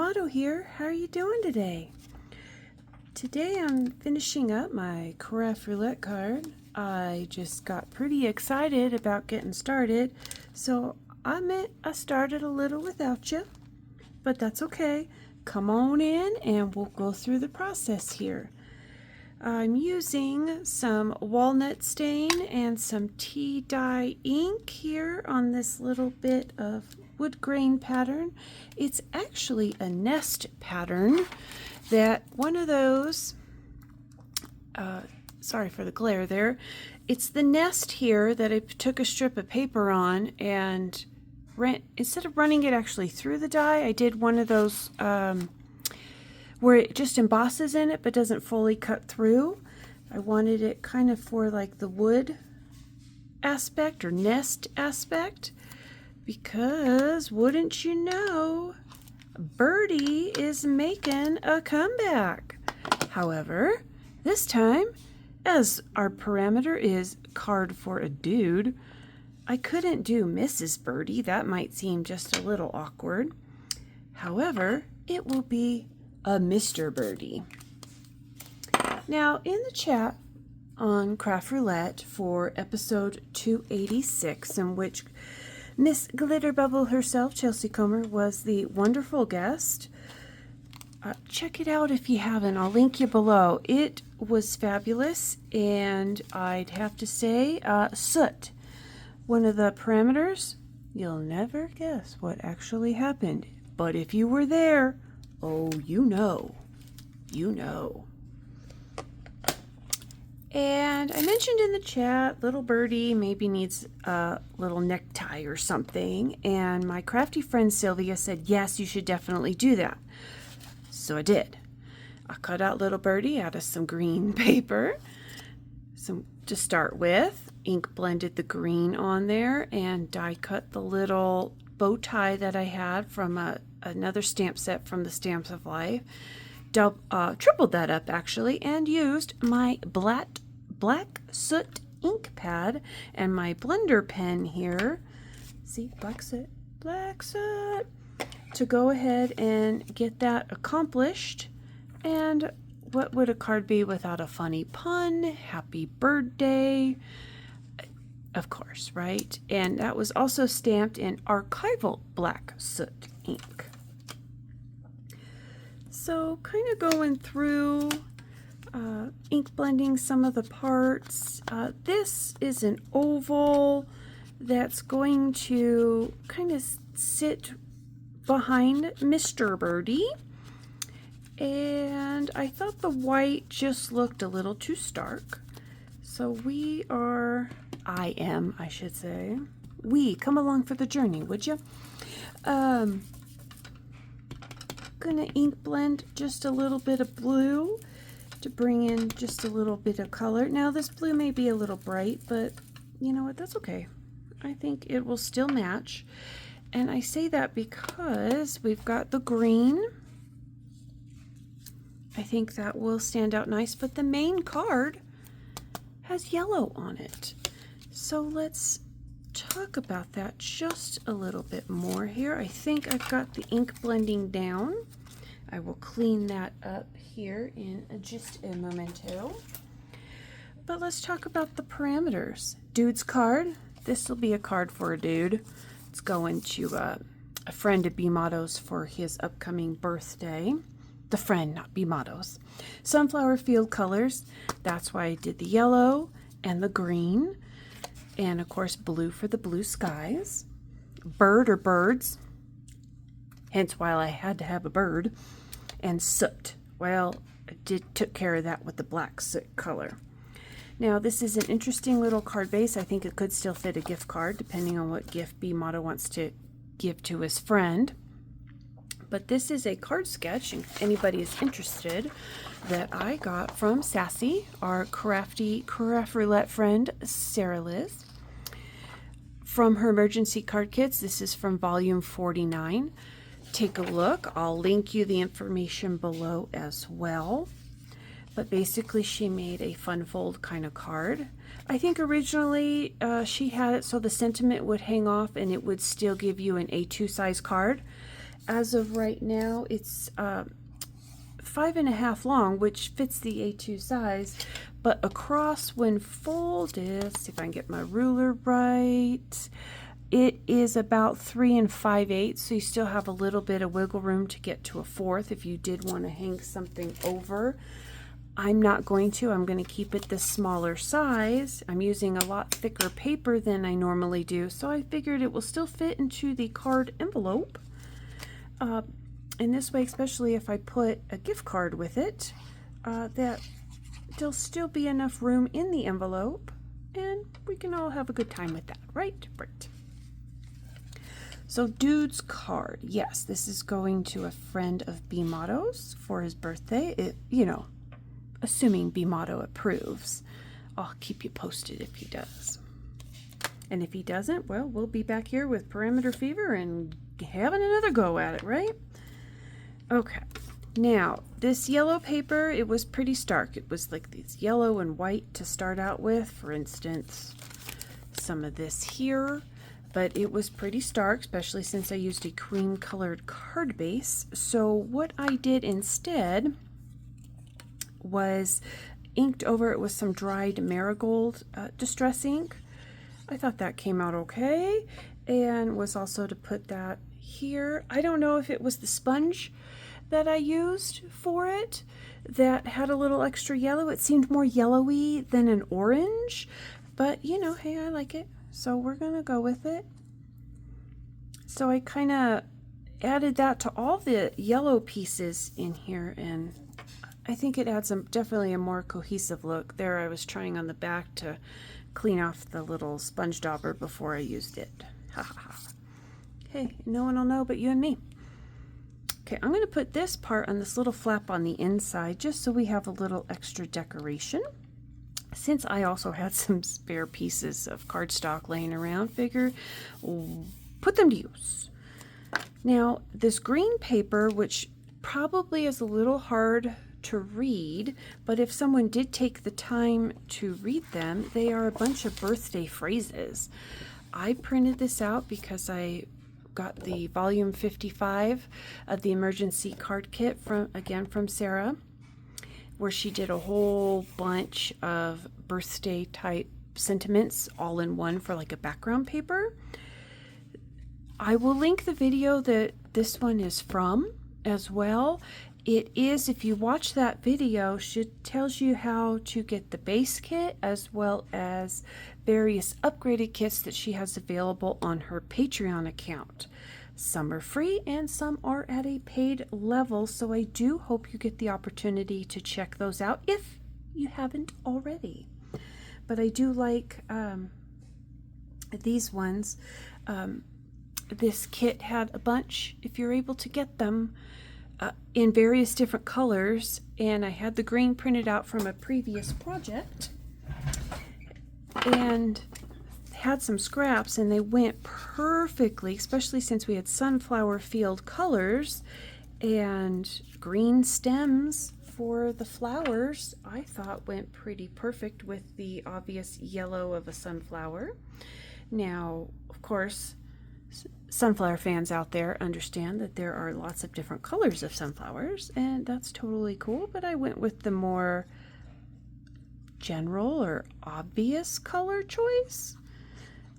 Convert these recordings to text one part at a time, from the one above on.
Motto here. How are you doing today? Today I'm finishing up my Craft Roulette card. I just got pretty excited about getting started, so I started a little without you, but that's okay. Come on in and we'll go through the process here. I'm using some walnut stain and some tea dye ink here on this little bit of wood grain pattern. It's actually a nest pattern that one of those, sorry for the glare there, it's the nest here that I took a strip of paper on and instead of running it actually through the die, I did one of those where it just embosses in it but doesn't fully cut through. I wanted it kind of for like the wood aspect or nest aspect, because wouldn't you know, Birdie is making a comeback. However, this time, as our parameter is card for a dude, I couldn't do Mrs. Birdie. That might seem just a little awkward. However, it will be a Mr. Birdie. Now, in the chat on Craft Roulette for episode 286, in which Miss Glitter Bubble herself, Chelsea Comer, was the wonderful guest. Check it out if you haven't. I'll link you below. It was fabulous, and I'd have to say, Soot, one of the parameters, you'll never guess what actually happened. But if you were there, oh, you know. You know. And I mentioned in the chat, little Birdie maybe needs a little necktie or something. And my crafty friend Sylvia said, yes, you should definitely do that. So I did. I cut out little Birdie out of some green paper. To start with, ink blended the green on there and die cut the little bow tie that I had from another stamp set from the Stamps of Life. Tripled that up actually, and used my black soot ink pad and my blender pen here. See, black soot, to go ahead and get that accomplished. And what would a card be without a funny pun? Happy birthday, of course, right? And that was also stamped in archival black soot ink. So kind of going through ink blending some of the parts. This is an oval that's going to kind of sit behind Mr. Birdie. And I thought the white just looked a little too stark. So I should say. Come along for the journey, would you? Gonna ink blend just a little bit of blue to bring in just a little bit of color. Now this blue may be a little bright, but you know what, that's okay. I think it will still match. And I say that because we've got the green. I think that will stand out nice, but the main card has yellow on it. So let's talk about that just a little bit more here. I think I've got the ink blending down. I will clean that up here in just a memento. But let's talk about the parameters. Dude's card. This will be a card for a dude. It's going to a friend of B Motto's for his upcoming birthday. The friend, not B Motto's. Sunflower field colors. That's why I did the yellow and the green. And of course blue for the blue skies. Bird or birds, hence why I had to have a bird. And soot, well, I took care of that with the black soot color. Now this is an interesting little card base. I think it could still fit a gift card depending on what gift B Motto wants to give to his friend. But this is a card sketch, if anybody is interested, that I got from Sassy, our Craft Roulette friend, Sarah Liz. From her emergency card kits, this is from volume 49. Take a look. I'll link you the information below as well. But basically she made a fun fold kind of card. I think originally she had it so the sentiment would hang off and it would still give you an A2 size card. As of right now, it's 5.5 long, which fits the A2 size, but across when folded, let's see if I can get my ruler right, it is about 3 5/8, so you still have a little bit of wiggle room to get to a 1/4 if you did want to hang something over. I'm not going to. I'm going to keep it this smaller size. I'm using a lot thicker paper than I normally do, so I figured it will still fit into the card envelope. In this way, especially if I put a gift card with it, that there'll still be enough room in the envelope, and we can all have a good time with that, right? Right. So Dude's card. Yes, this is going to a friend of B Motto's for his birthday. You know, assuming B Motto approves. I'll keep you posted if he does. And if he doesn't, well, we'll be back here with Parameter Fever and having another go at it, right? Okay. Now, this yellow paper, it was pretty stark. It was like these yellow and white to start out with. For instance, some of this here. But it was pretty stark, especially since I used a cream-colored card base. So what I did instead was inked over it with some dried marigold distress ink. I thought that came out okay, and was also to put that here. I don't know if it was the sponge that I used for it that had a little extra yellow. It seemed more yellowy than an orange, but you know, hey, I like it, so we're gonna go with it. So I kind of added that to all the yellow pieces in here, and I think it adds definitely a more cohesive look. There I was trying on the back to clean off the little sponge dauber before I used it. Ha ha ha. Hey, no one will know but you and me. Okay, I'm going to put this part on this little flap on the inside just so we have a little extra decoration. Since I also had some spare pieces of cardstock laying around, figure put them to use. Now, this green paper, which probably is a little hard to read, but if someone did take the time to read them, they are a bunch of birthday phrases. I printed this out because I got the volume 55 of the emergency card kit from Sarah, where she did a whole bunch of birthday type sentiments all in one for like a background paper. I will link the video that this one is from as well. It is, if you watch that video, tells you how to get the base kit as well as various upgraded kits that she has available on her Patreon account. Some are free and some are at a paid level, so I do hope you get the opportunity to check those out if you haven't already. But I do like these ones. This kit had a bunch, if you're able to get them, in various different colors, and I had the green printed out from a previous project and had some scraps, and they went perfectly, especially since we had sunflower field colors and green stems for the flowers. I thought went pretty perfect with the obvious yellow of a sunflower. Now, of course, sunflower fans out there understand that there are lots of different colors of sunflowers, and that's totally cool, but I went with the more general or obvious color choice.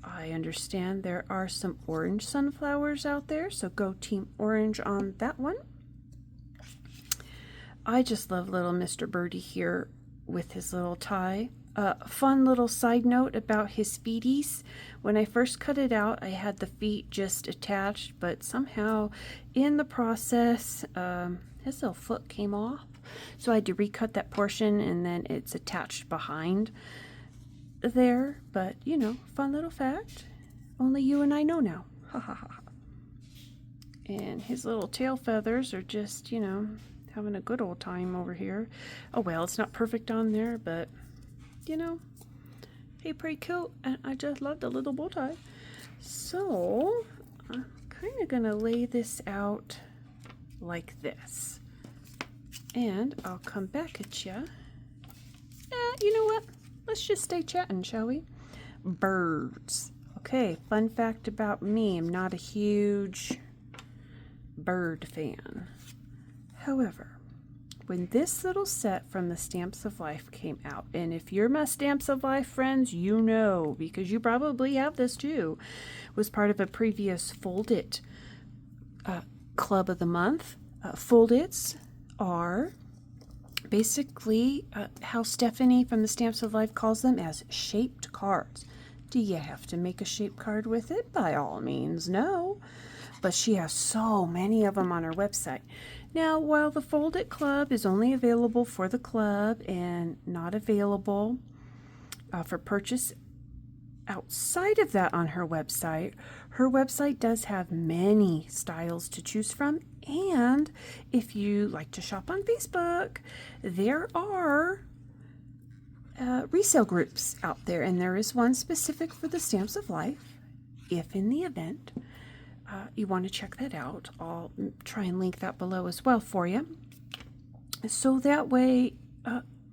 I understand there are some orange sunflowers out there, so go Team Orange on that one. I just love little Mr. Birdie here with his little tie. Fun little side note about his feeties. When I first cut it out, I had the feet just attached, but somehow in the process, his little foot came off. So I had to recut that portion, and then it's attached behind there. But, you know, fun little fact. Only you and I know now. Ha ha ha. And his little tail feathers are just, you know, having a good old time over here. Oh, well, it's not perfect on there, but you know, hey, pretty cute, and I just love the little bow tie. So I'm kind of gonna lay this out like this, and I'll come back at you. You know what? Let's just stay chatting, shall we? Birds. Okay, fun fact about me: I'm not a huge bird fan. However, when this little set from the Stamps of Life came out, and if you're my Stamps of Life friends, you know, because you probably have this too, was part of a previous Fold It Club of the Month. Fold Its are basically how Stephanie from the Stamps of Life calls them, as shaped cards. Do you have to make a shaped card with it? By all means, no. But she has so many of them on her website. Now, while the Fold It Club is only available for the club and not available for purchase outside of that on her website does have many styles to choose from. And if you like to shop on Facebook, there are resale groups out there, and there is one specific for the Stamps of Life. If in the event you want to check that out, I'll try and link that below as well for you. So that way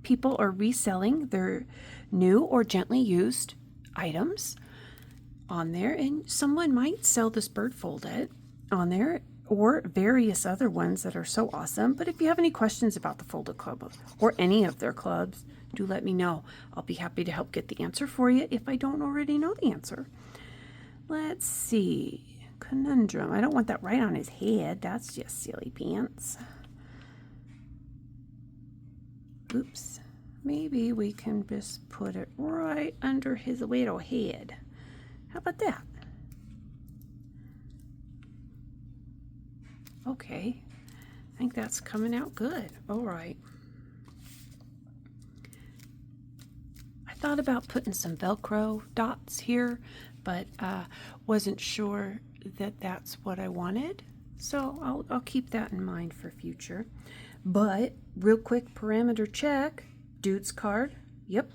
people are reselling their new or gently used items on there, and someone might sell this bird folded on there or various other ones that are so awesome. But if you have any questions about the Fold It Club or any of their clubs, do let me know. I'll be happy to help get the answer for you if I don't already know the answer. Let's see. Conundrum. I don't want that right on his head. That's just silly pants. Oops. Maybe we can just put it right under his little head. How about that? Okay. I think that's coming out good. All right. I thought about putting some Velcro dots here, but wasn't sure that that's what I wanted. So I'll keep that in mind for future. But real quick parameter check. Dude's card. Yep.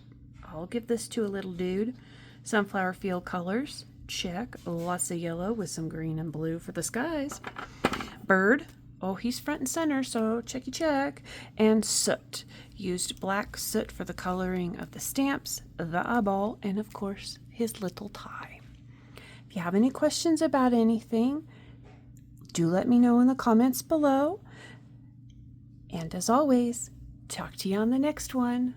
I'll give this to a little dude. Sunflower field colors. Check. Lots of yellow with some green and blue for the skies. Bird. Oh, he's front and center, so checky check. And Soot. Used black soot for the coloring of the stamps, the eyeball, and of course his little tie. If you have any questions about anything, do let me know in the comments below. And as always, talk to you on the next one.